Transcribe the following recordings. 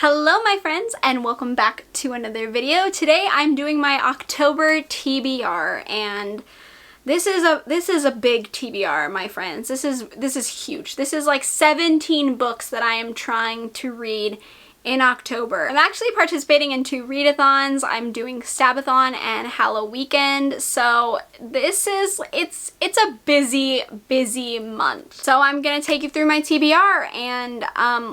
Hello my friends and welcome back to another video. Today I'm doing my October TBR and this is a big TBR, my friends. This is huge. This is like 17 books that I am trying to read in October. I'm actually participating in 2 readathons. I'm doing Stabathon and Halloweekend. So it's a busy month. So I'm gonna take you through my TBR and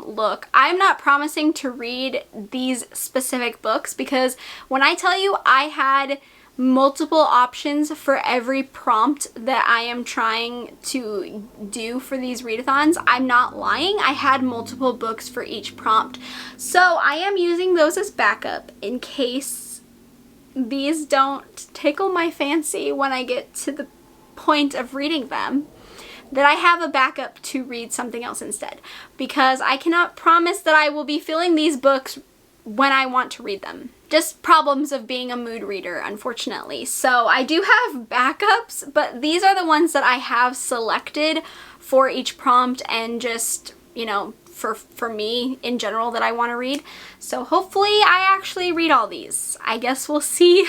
look, I'm not promising to read these specific books because when I tell you I had multiple options for every prompt that I am trying to do for these readathons, I'm not lying. I had multiple books for each prompt. So I am using those as backup in case these don't tickle my fancy when I get to the point of reading them, that I have a backup to read something else instead. Because I cannot promise that I will be filling these books when I want to read them. Just problems of being a mood reader, unfortunately. So I do have backups, but these are the ones that I have selected for each prompt and just, you know, for me in general that I want to read. So hopefully I actually read all these. I guess we'll see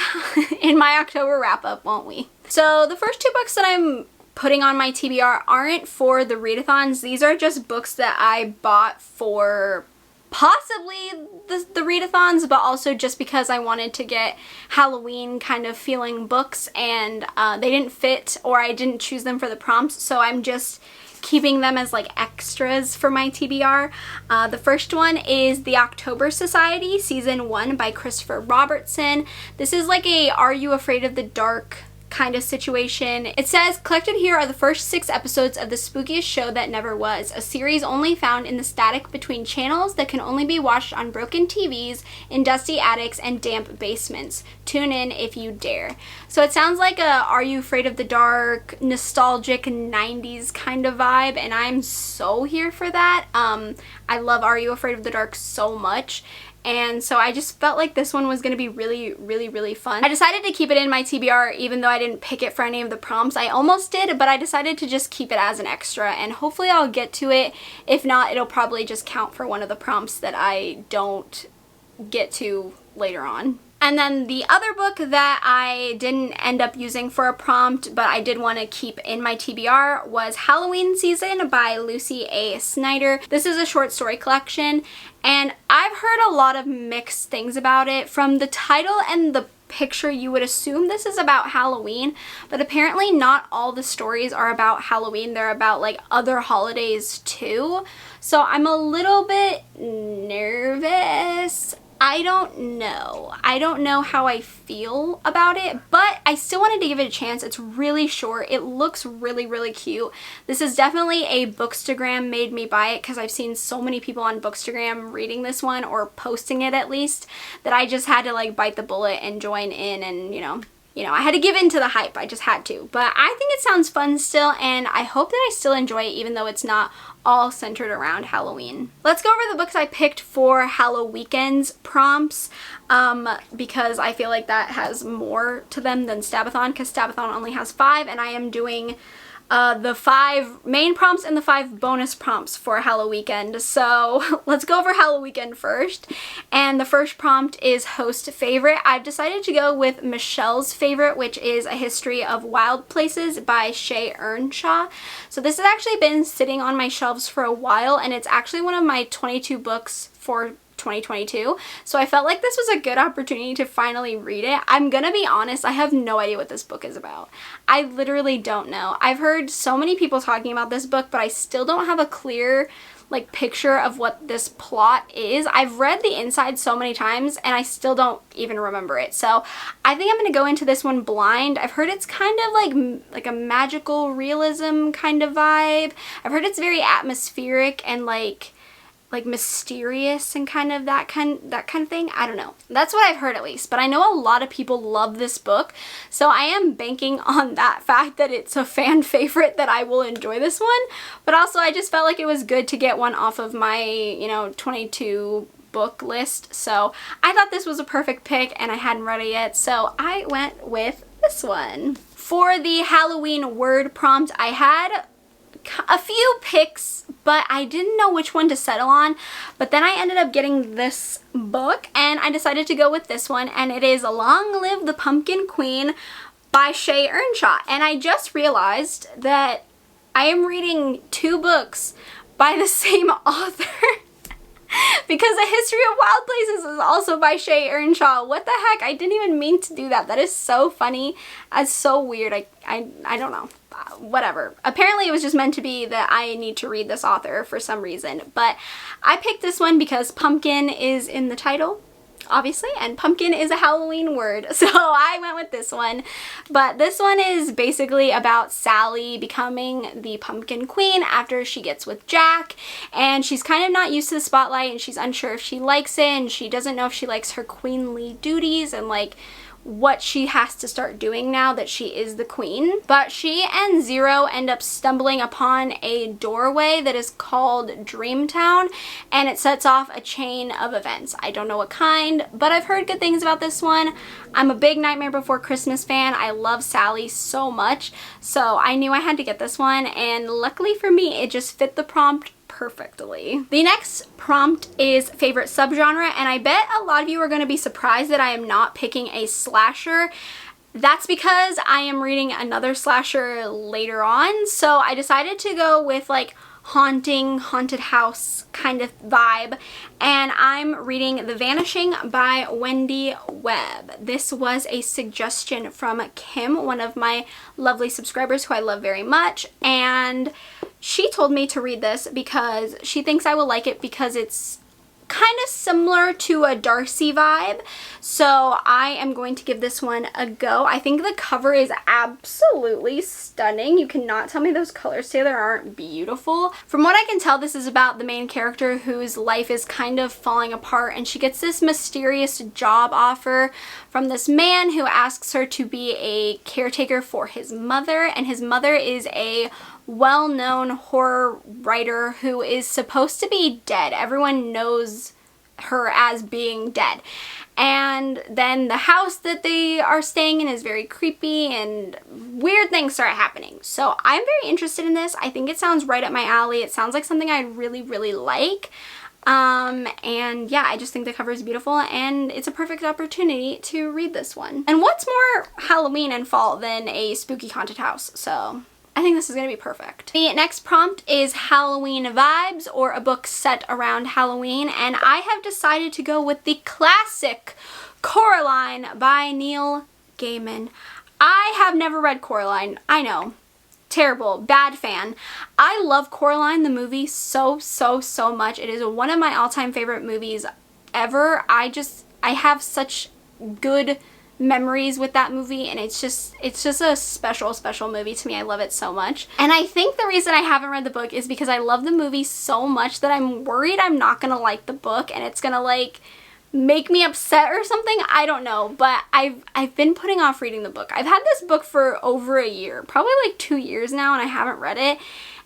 in my October wrap up, won't we? So the first 2 books that I'm putting on my TBR aren't for the readathons. These are just books that I bought for possibly the readathons, but also just because I wanted to get Halloween kind of feeling books and they didn't fit, or I didn't choose them for the prompts, so I'm just keeping them as like extras for my TBR. The first one is The October Society, Season 1 by Christopher Robertson. This is like a Are You Afraid of the Dark kind of situation. It says, collected here are the first 6 episodes of the spookiest show that never was, a series only found in the static between channels that can only be watched on broken TVs, in dusty attics, and damp basements. Tune in if you dare. So it sounds like a Are You Afraid of the Dark, nostalgic 90s kind of vibe, and I'm so here for that. I love Are You Afraid of the Dark so much. And so I just felt like this one was going to be really fun. I decided to keep it in my TBR even though I didn't pick it for any of the prompts. I almost did, but I decided to just keep it as an extra, and hopefully I'll get to it. If not, it'll probably just count for one of the prompts that I don't get to later on. And then the other book that I didn't end up using for a prompt, but I did want to keep in my TBR, was Halloween Season by Lucy A. Snyder. This is a short story collection, and I've heard a lot of mixed things about it. From the title and the picture, you would assume this is about Halloween, but apparently not all the stories are about Halloween. They're about like other holidays too. So I'm a little bit nervous. I don't know how I feel about it, but I still wanted to give it a chance. It's really short. It looks really cute. This is definitely a Bookstagram made me buy it, because I've seen so many people on Bookstagram reading this one, or posting it at least, that I just had to like bite the bullet and join in, and you know, I had to give in to the hype. I just had to. But I think it sounds fun still, and I hope that I still enjoy it even though it's not all centered around Halloween. Let's go over the books I picked for Halloweekend's prompts, because I feel like that has more to them than Stabathon, because Stabathon only has 5, and I am doing the 5 main prompts and the 5 bonus prompts for Halloweekend. So let's go over Halloweekend first. And the first prompt is Host Favorite. I've decided to go with Michelle's Favorite, which is A History of Wild Places by Shay Earnshaw. So this has actually been sitting on my shelves for a while, and it's actually one of my 22 books for 2022, so I felt like this was a good opportunity to finally read it. I'm gonna be honest, I have no idea what this book is about. I literally don't know. I've heard so many people talking about this book, but I still don't have a clear like picture of what this plot is. I've read the inside so many times and I still don't even remember it. So I think I'm gonna go into this one blind. I've heard it's kind of like a magical realism kind of vibe. I've heard it's very atmospheric and like mysterious and kind of that kind of thing. I don't know. That's what I've heard at least, but I know a lot of people love this book, so I am banking on that fact that it's a fan favorite that I will enjoy this one. But also I just felt like it was good to get one off of my, you know, 22 book list. So I thought this was a perfect pick and I hadn't read it yet, so I went with this one. For the Halloween word prompt, I had a few picks, but I didn't know which one to settle on. But then I ended up getting this book, and I decided to go with this one, and it is Long Live the Pumpkin Queen by Shay Earnshaw. And I just realized that I am reading 2 books by the same author. Because A History of Wild Places is also by Shay Earnshaw. What the heck? I didn't even mean to do that. That is so funny. That's so weird. I don't know. Whatever. Apparently it was just meant to be that I need to read this author for some reason. But I picked this one because pumpkin is in the title, obviously, and pumpkin is a Halloween word, so I went with this one. But this one is basically about Sally becoming the pumpkin queen after she gets with Jack, and she's kind of not used to the spotlight, and she's unsure if she likes it, and she doesn't know if she likes her queenly duties and like what she has to start doing now that she is the queen. But she and Zero end up stumbling upon a doorway that is called Dreamtown, and it sets off a chain of events. I don't know what kind, but I've heard good things about this one. I'm a big Nightmare Before Christmas fan. I love Sally so much, so I knew I had to get this one, and luckily for me, it just fit the prompt perfectly. The next prompt is favorite subgenre, and I bet a lot of you are going to be surprised that I am not picking a slasher. That's because I am reading another slasher later on, so I decided to go with like haunted house kind of vibe, and I'm reading The Vanishing by Wendy Webb. This was a suggestion from Kim, one of my lovely subscribers who I love very much, and she told me to read this because she thinks I will like it because it's kind of similar to a Darcy vibe, so I am going to give this one a go. I think the cover is absolutely stunning. You cannot tell me those colors together aren't beautiful. From what I can tell, this is about the main character whose life is kind of falling apart, and she gets this mysterious job offer from this man who asks her to be a caretaker for his mother, and his mother is a well-known horror writer who is supposed to be dead. Everyone knows her as being dead. And then the house that they are staying in is very creepy and weird things start happening. So I'm very interested in this. I think it sounds right up my alley. It sounds like something I'd really, really like. And yeah, I just think the cover is beautiful, and it's a perfect opportunity to read this one. And what's more Halloween and fall than a spooky haunted house? So I think this is going to be perfect. The next prompt is Halloween vibes, or a book set around Halloween, and I have decided to go with the classic Coraline by Neil Gaiman. I have never read Coraline. I know. Terrible. Bad fan. I love Coraline the movie so much. It is one of my all-time favorite movies ever. I have such good memories with that movie, and it's just a special movie to me. I love it so much, and I think the reason I haven't read the book is because I love the movie so much that I'm worried I'm not gonna like the book and it's gonna like make me upset or something. I don't know, but I've been putting off reading the book. I've had this book for over a year, probably like 2 years now, and I haven't read it,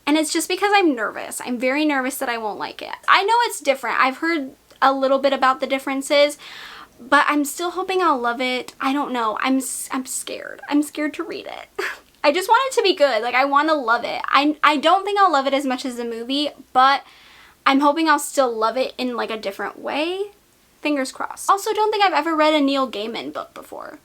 and it's just because I'm nervous. I'm very nervous that I won't like it. I know it's different. I've heard a little bit about the differences, but I'm still hoping I'll love it. I don't know. I'm scared. I'm scared to read it. I just want it to be good. Like, I want to love it. I don't think I'll love it as much as the movie, but I'm hoping I'll still love it in like a different way. Fingers crossed. Also, don't think I've ever read a Neil Gaiman book before.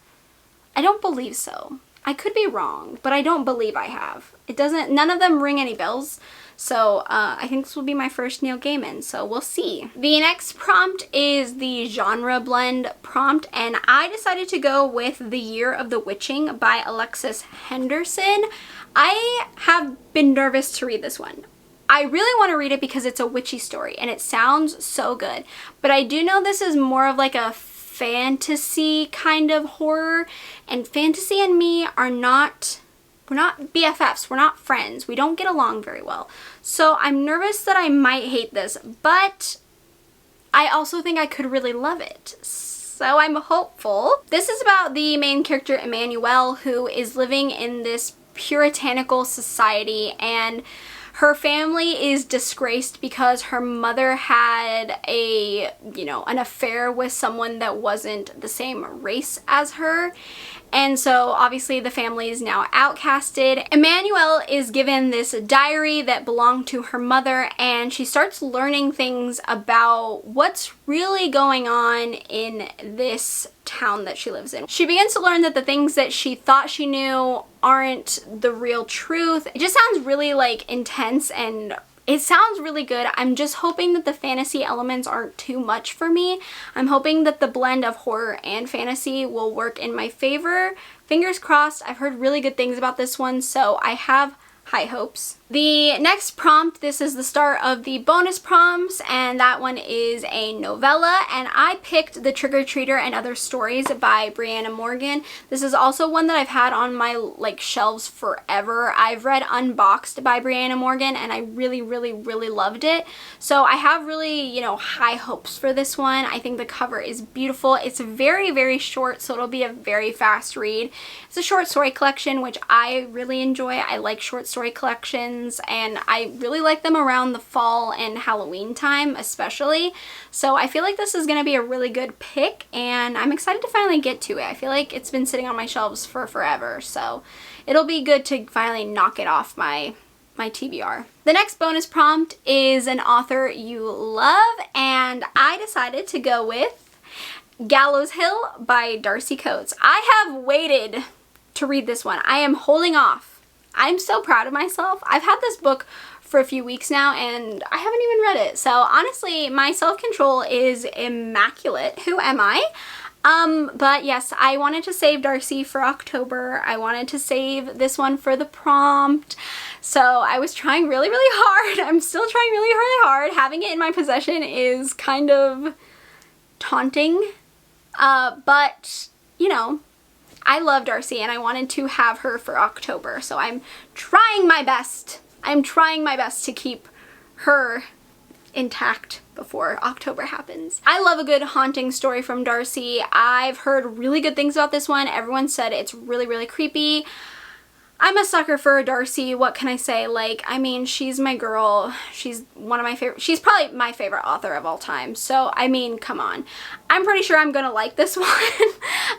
I don't believe so. I could be wrong, but I don't believe I have. None of them ring any bells. So I think this will be my first Neil Gaiman, so we'll see. The next prompt is the genre blend prompt, and I decided to go with The Year of the Witching by Alexis Henderson. I have been nervous to read this one. I really want to read it because it's a witchy story, and it sounds so good. But I do know this is more of like a fantasy kind of horror, and fantasy and me are not... We're not BFFs, we're not friends, we don't get along very well. So I'm nervous that I might hate this, but I also think I could really love it. So I'm hopeful. This is about the main character, Emmanuel, who is living in this puritanical society, and Her family is disgraced because her mother had an affair with someone that wasn't the same race as her. And so obviously the family is now outcasted. Emmanuel is given this diary that belonged to her mother, and she starts learning things about what's really going on in this town that she lives in. She begins to learn that the things that she thought she knew aren't the real truth. It just sounds really like intense, and it sounds really good. I'm just hoping that the fantasy elements aren't too much for me. I'm hoping that the blend of horror and fantasy will work in my favor. Fingers crossed. I've heard really good things about this one, so I have high hopes. The next prompt, this is the start of the bonus prompts, and that one is a novella, and I picked The Trick-or-Treater and Other Stories by Brianna Morgan. This is also one that I've had on my shelves forever. I've read Unboxed by Brianna Morgan, and I really loved it. So I have really, high hopes for this one. I think the cover is beautiful. It's very short, so it'll be a very fast read. It's a short story collection, which I really enjoy. I like short story collections, and I really like them around the fall and Halloween time especially. So I feel like this is going to be a really good pick, and I'm excited to finally get to it. I feel like it's been sitting on my shelves for forever, so it'll be good to finally knock it off my TBR. The next bonus prompt is an author you love, and I decided to go with Gallows Hill by Darcy Coates. I have waited to read this one. I am holding off. I'm so proud of myself. I've had this book for a few weeks now, and I haven't even read it. So honestly, my self-control is immaculate. Who am I? But yes, I wanted to save Darcy for October. I wanted to save this one for the prompt. So I was trying really hard. I'm still trying really hard. Having it in my possession is kind of taunting. But, I love Darcy, and I wanted to have her for October, so I'm trying my best. I'm trying my best to keep her intact before October happens. I love a good haunting story from Darcy. I've heard really good things about this one. Everyone said it's really creepy. I'm a sucker for Darcy. What can I say? I mean, she's my girl. She's one of my favorite. She's probably my favorite author of all time. So, I mean, come on. I'm pretty sure I'm gonna like this one.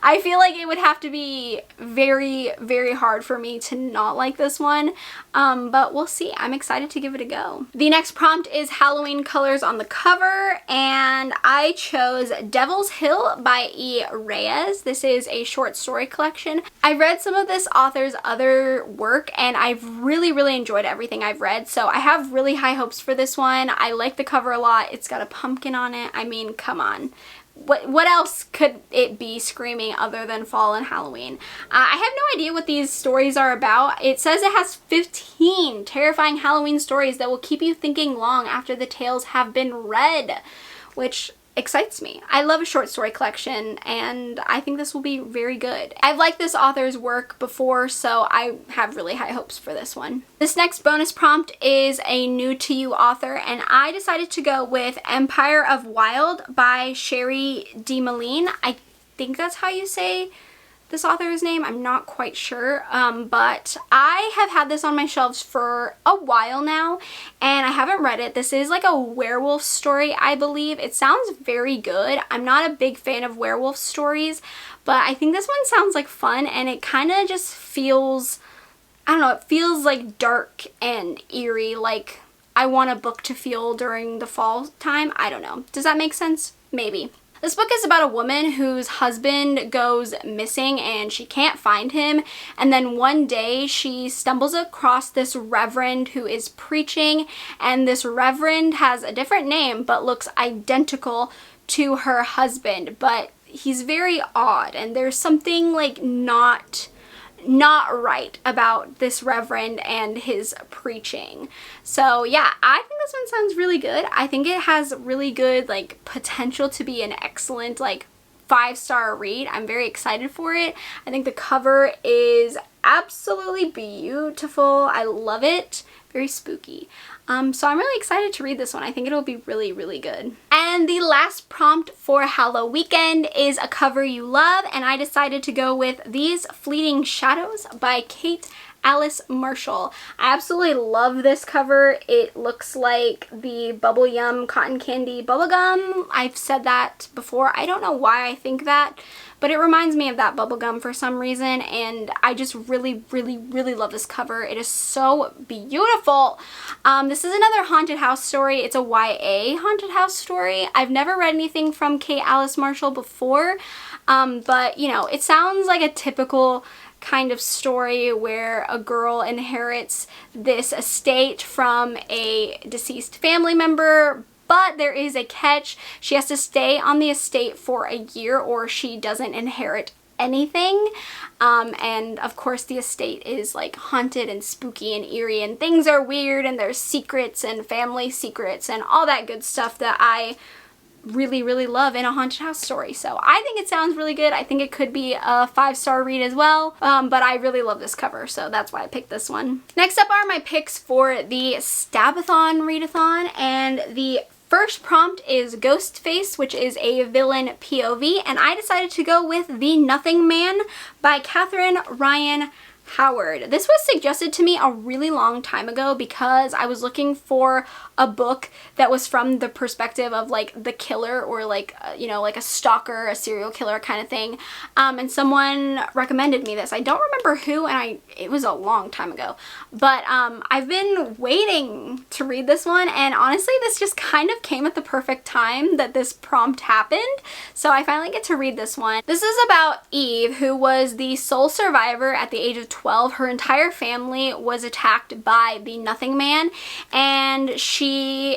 I feel like it would have to be very hard for me to not like this one. But we'll see. I'm excited to give it a go. The next prompt is Halloween colors on the cover, and I chose Devil's Hill by E. Reyes. This is a short story collection. I read some of this author's other work, and I've really enjoyed everything I've read, so I have really high hopes for this one. I like the cover a lot. It's got a pumpkin on it. I mean, come on. What else could it be screaming other than fall and Halloween? I have no idea what these stories are about. It says it has 15 terrifying Halloween stories that will keep you thinking long after the tales have been read, which excites me. I love a short story collection, and I think this will be very good. I've liked this author's work before, so I have really high hopes for this one. This next bonus prompt is a new to you author, and I decided to go with Empire of Wild by Sherry DeMaline. I think that's how you say this author's name. I'm not quite sure, but I have had this on my shelves for a while now, and I haven't read it. This is like a werewolf story, I believe. It sounds very good. I'm not a big fan of werewolf stories, but I think this one sounds like fun, and it kind of just feels, I don't know, it feels like dark and eerie, like I want a book to feel during the fall time. I don't know. Does that make sense? Maybe. This book is about a woman whose husband goes missing and she can't find him, and then one day she stumbles across this reverend who is preaching, and this reverend has a different name but looks identical to her husband, but he's very odd, and there's something like not right about this reverend and his preaching. So yeah, I think this one sounds really good. I think it has really good potential to be an excellent 5-star read. I'm very excited for it. I think the cover is absolutely beautiful. I love it. Very spooky. So I'm really excited to read this one. I think it'll be really good. And the last prompt for Halloweekend is a cover you love, and I decided to go with These Fleeting Shadows by Kate Alice Marshall. I absolutely love this cover. It looks like the Bubble Yum cotton candy bubblegum. I've said that before. I don't know why I think that, but it reminds me of that bubblegum for some reason, and I just really, really, really love this cover. It is so beautiful. This is another haunted house story. It's a YA haunted house story. I've never read anything from Kate Alice Marshall before, but you know, it sounds like a typical kind of story where a girl inherits this estate from a deceased family member, but there is a catch. She has to stay on the estate for a year or she doesn't inherit anything. And of course the estate is like haunted and spooky and eerie and things are weird and there's secrets and family secrets and all that good stuff that I really, really love in a haunted house story. So I think it sounds really good. I think it could be a 5-star read as well, but I really love this cover, so that's why I picked this one. Next up are my picks for the Stabathon Readathon, and the first prompt is Ghostface, which is a villain POV, and I decided to go with The Nothing Man by Catherine Ryan Howard. This was suggested to me a really long time ago because I was looking for a book that was from the perspective of like the killer, or like you know, like a stalker, a serial killer kind of thing, and someone recommended me this. I don't remember who, and it was a long time ago, but I've been waiting to read this one, and honestly this just kind of came at the perfect time that this prompt happened, so I finally get to read this one. This is about Eve, who was the sole survivor at the age of 12. Her entire family was attacked by the Nothing Man, and she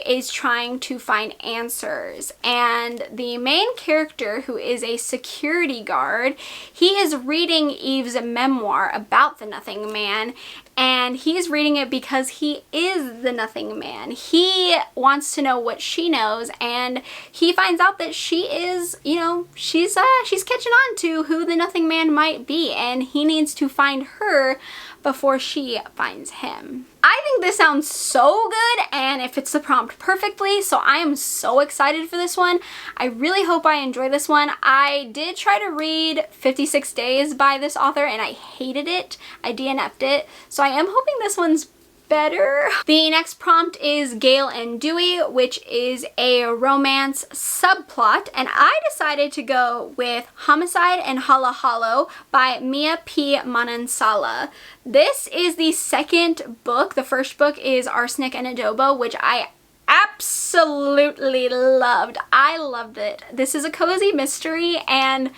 is trying to find answers. And the main character, who is a security guard, he is reading Eve's memoir about the Nothing Man, and he's reading it because he is the Nothing Man. He wants to know what she knows, and he finds out that she is, you know, she's catching on to who the Nothing Man might be, and he needs to find her before she finds him. I think this sounds so good, and it fits the prompt perfectly, so I am so excited for this one. I really hope I enjoy this one. I did try to read 56 Days by this author, and I hated it. I DNF'd it, so I am hoping this one's better. The next prompt is Gale and Dewey, which is a romance subplot, and I decided to go with Homicide and Hala Hollow by Mia P. Manansala. This is the second book. The first book is Arsenic and Adobo, which I absolutely loved. I loved it. This is a cozy mystery, and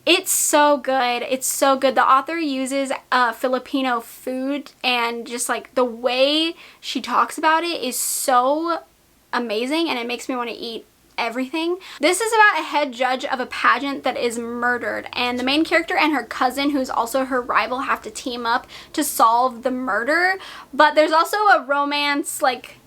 it's so good. It's so good. The author uses Filipino food, and just like the way she talks about it is so amazing, and it makes me want to eat everything. This is about a head judge of a pageant that is murdered, and the main character and her cousin, who's also her rival, have to team up to solve the murder. But there's also a romance, like,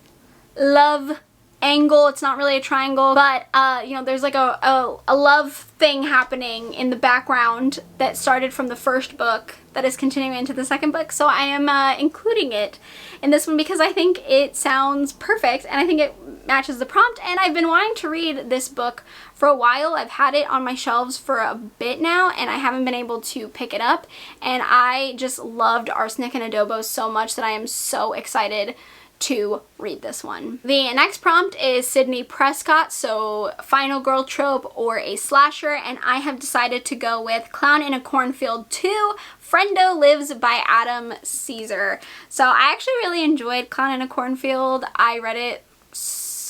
love angle. It's not really a triangle, but you know, there's like a love thing happening in the background that started from the first book that is continuing into the second book, so I am including it in this one because I think it sounds perfect, and I think it matches the prompt, and I've been wanting to read this book for a while. I've had it on my shelves for a bit now, and I haven't been able to pick it up, and I just loved Arsenic and Adobo so much that I am so excited to read this one. The next prompt is Sydney Prescott, so final girl trope or a slasher, and I have decided to go with Clown in a Cornfield 2, Friendo Lives by Adam Caesar. So I actually really enjoyed Clown in a Cornfield. I read it,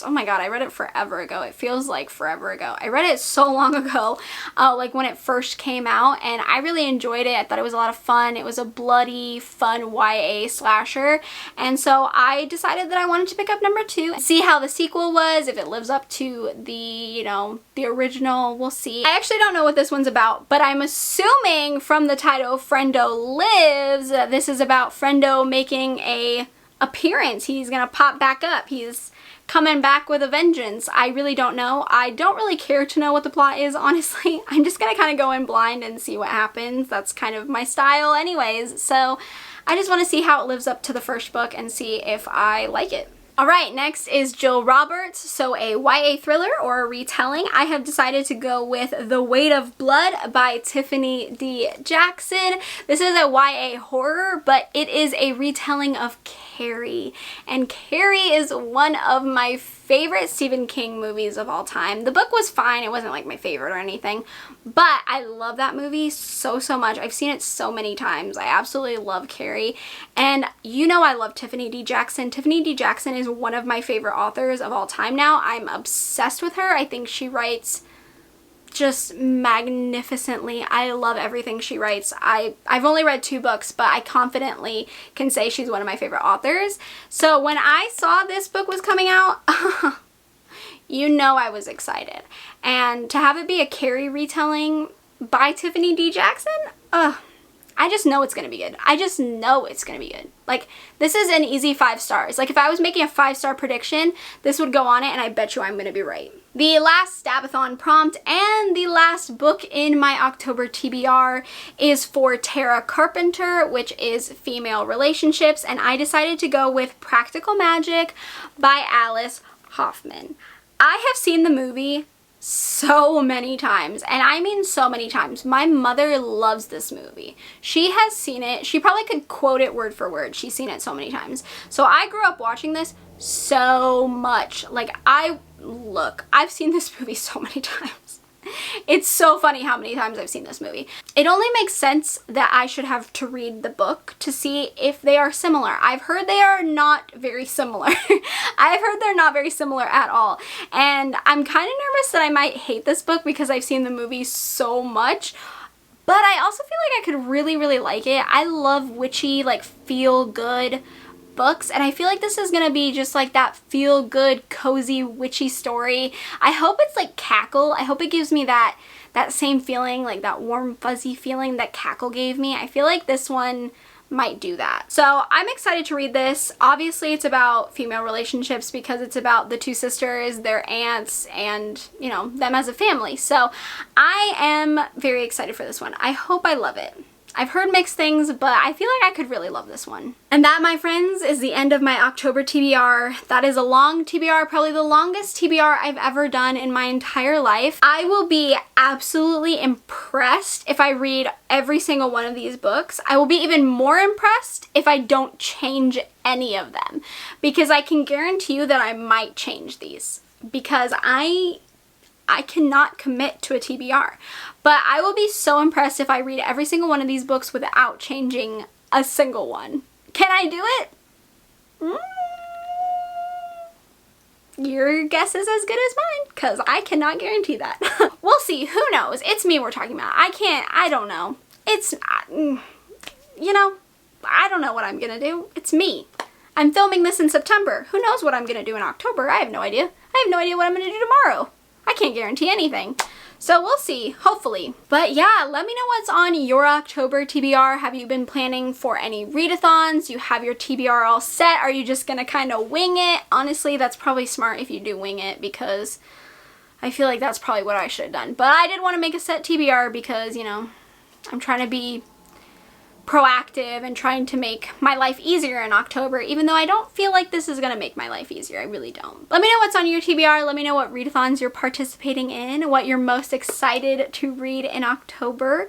oh my god, I read it forever ago. It feels like forever ago. I read it so long ago, like when it first came out, and I really enjoyed it. I thought it was a lot of fun. It was a bloody, fun YA slasher, and so I decided that I wanted to pick up number 2 and see how the sequel was, if it lives up to the, you know, the original. We'll see. I actually don't know what this one's about, but I'm assuming from the title Friendo Lives, this is about Friendo making a appearance. He's gonna pop back up. He's coming back with a vengeance. I really don't know. I don't really care to know what the plot is, honestly. I'm just gonna kind of go in blind and see what happens. That's kind of my style anyways, so I just want to see how it lives up to the first book and see if I like it. Alright, next is Jill Roberts, so a YA thriller or a retelling. I have decided to go with The Weight of Blood by Tiffany D. Jackson. This is a YA horror, but it is a retelling of Carrie. And Carrie is one of my favorite Stephen King movies of all time. The book was fine, it wasn't like my favorite or anything, but I love that movie so much. I've seen it so many times. I absolutely love Carrie, and you know I love Tiffany D. Jackson. Tiffany D. Jackson is one of my favorite authors of all time now. I'm obsessed with her. I think she writes just magnificently. I love everything she writes. I've only read 2 books, but I confidently can say she's one of my favorite authors. So when I saw this book was coming out, you know I was excited. And to have it be a Carrie retelling by Tiffany D. Jackson, I just know it's gonna be good. I just know it's gonna be good. Like, this is an easy 5 stars. Like, if I was making a 5-star prediction, this would go on it, and I bet you I'm gonna be right. The last Stabathon prompt and the last book in my October TBR is for Tara Carpenter, which is female relationships, and I decided to go with Practical Magic by Alice Hoffman. I have seen the movie so many times, and I mean so many times. My mother loves this movie. She has seen it. She probably could quote it word for word. She's seen it so many times. So I grew up watching this so much. Like, I've seen this movie so many times. It's so funny how many times I've seen this movie. It only makes sense that I should have to read the book to see if they are similar. I've heard they are not very similar. I've heard they're not very similar at all. And I'm kind of nervous that I might hate this book because I've seen the movie so much. But I also feel like I could really like it. I love witchy, like, feel-good books, and I feel like this is gonna be just like that feel-good, cozy, witchy story. I hope it's like Cackle. I hope it gives me that same feeling, like that warm, fuzzy feeling that Cackle gave me. I feel like this one might do that. So I'm excited to read this. Obviously, it's about female relationships because it's about the 2 sisters, their aunts, and, you know, them as a family. So I am very excited for this one. I hope I love it. I've heard mixed things, but I feel like I could really love this one. And that, my friends, is the end of my October TBR. That is a long TBR, probably the longest TBR I've ever done in my entire life. I will be absolutely impressed if I read every single one of these books. I will be even more impressed if I don't change any of them, because I can guarantee you that I might change these, because I cannot commit to a TBR. But I will be so impressed if I read every single one of these books without changing a single one. Can I do it? Your guess is as good as mine, because I cannot guarantee that. We'll see. Who knows? It's me we're talking about. I don't know. It's, you know, I don't know what I'm gonna do. It's me. I'm filming this in September. Who knows what I'm gonna do in October? I have no idea. I have no idea what I'm gonna do tomorrow. I can't guarantee anything. So we'll see, hopefully. But yeah, let me know what's on your October TBR. Have you been planning for any readathons? You have your TBR all set? Are you just gonna kind of wing it? Honestly, that's probably smart if you do wing it, because I feel like that's probably what I should have done. But I did want to make a set TBR because, you know, I'm trying to be proactive and trying to make my life easier in October, even though I don't feel like this is gonna make my life easier. I really don't. Let me know what's on your TBR. Let me know what readathons you're participating in, what you're most excited to read in October.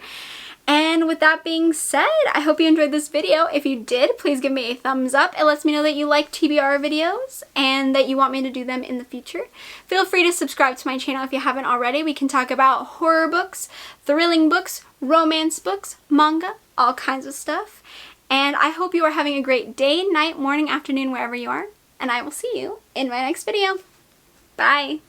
And with that being said, I hope you enjoyed this video. If you did, please give me a thumbs up. It lets me know that you like TBR videos and that you want me to do them in the future. Feel free to subscribe to my channel if you haven't already. We can talk about horror books, thrilling books, romance books, manga, all kinds of stuff. And I hope you are having a great day, night, morning, afternoon, wherever you are. And I will see you in my next video. Bye!